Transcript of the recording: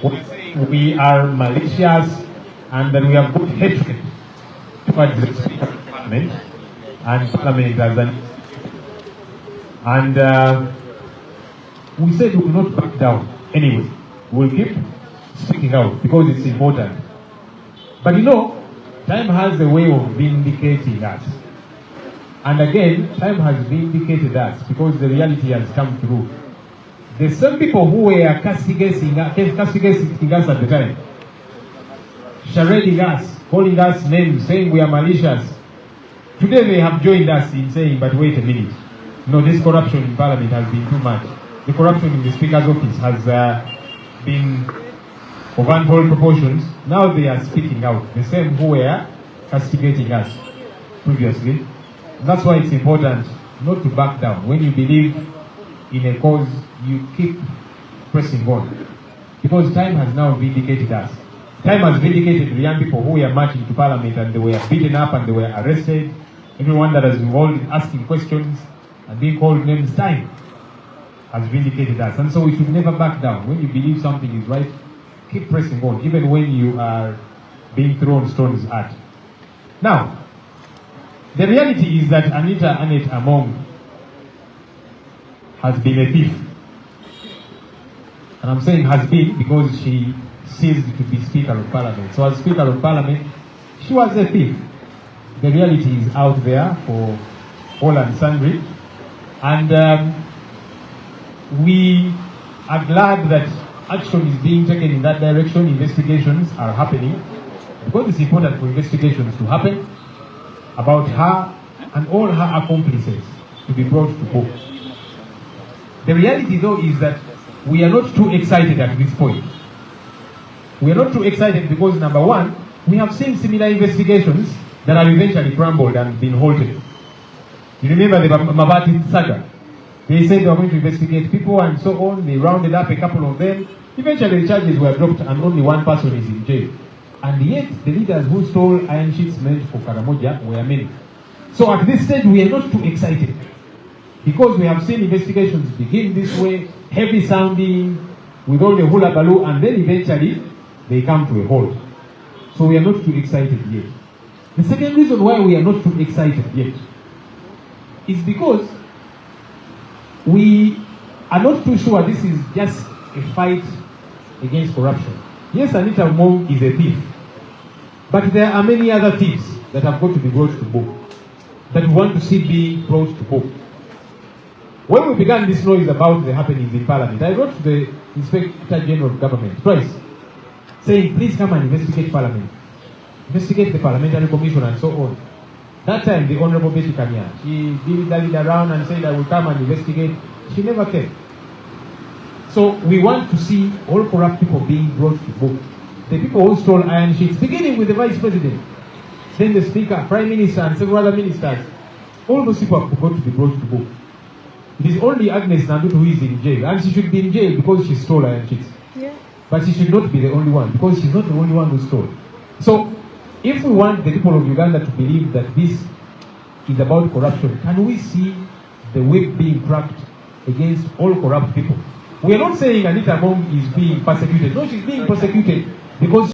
we are malicious and that we have got hatred towards the Speaker of Parliament and Parliament as an and we said we will not back down anyway. We will keep speaking out because it's important. But you know, time has a way of vindicating us. And again, time has vindicated us because the reality has come through. The same people who were castigating us at the time, charading us, calling us names, saying we are malicious, today they have joined us in saying, but wait a minute. No, this corruption in Parliament has been too much. The corruption in the Speaker's office has been of untold proportions. Now they are speaking out. The same who were castigating us previously. And that's why it's important not to back down. When you believe in a cause, you keep pressing on. Because time has now vindicated us. Time has vindicated the young people who were marching to Parliament and they were beaten up and they were arrested. Everyone that was involved in asking questions and being called names, time has vindicated us. And so we should never back down. When you believe something is right, keep pressing on, even when you are being thrown stones at. Now, the reality is that Anita Annette Among has been a thief. And I'm saying has been because she ceased to be Speaker of Parliament. So as Speaker of Parliament, she was a thief. The reality is out there for all and sundry. And we are glad that action is being taken in that direction. Investigations are happening. Because it's important for investigations to happen about her and all her accomplices to be brought to court. The reality though is that we are not too excited at this point. We are not too excited because number one, we have seen similar investigations that have eventually crumbled and been halted. You remember the Mabati saga? They said they were going to investigate people and so on. They rounded up a couple of them. Eventually the charges were dropped and only one person is in jail. And yet the leaders who stole iron sheets meant for Karamoja were many. So at this stage we are not too excited. Because we have seen investigations begin this way, heavy sounding, with all the hula baloo, and then eventually they come to a halt. So we are not too excited yet. The second reason why we are not too excited yet is because we are not too sure this is just a fight against corruption. Yes, Anita Among is a thief, but there are many other thieves that have got to be brought to book, that we want to see being brought to book. When we began this noise about the happenings in Parliament, I wrote to the Inspector General of Government twice, saying, please come and investigate Parliament. Investigate the Parliamentary Commission and so on. That time, the Honorable Betty Kanya, she dilly-dallied around and said, I will come and investigate. She never came. So we want to see all corrupt people being brought to book. The people who stole iron sheets, beginning with the Vice President, then the Speaker, Prime Minister, and several other ministers, all those people have got to be brought to book. It is only Agnes Nandutu who is in jail, and she should be in jail because she stole iron sheets. Yeah. But she should not be the only one, because she's not the only one who stole. So, if we want the people of Uganda to believe that this is about corruption, can we see the whip being cracked against all corrupt people? We are not saying Anita Among is being persecuted. No, she's being persecuted because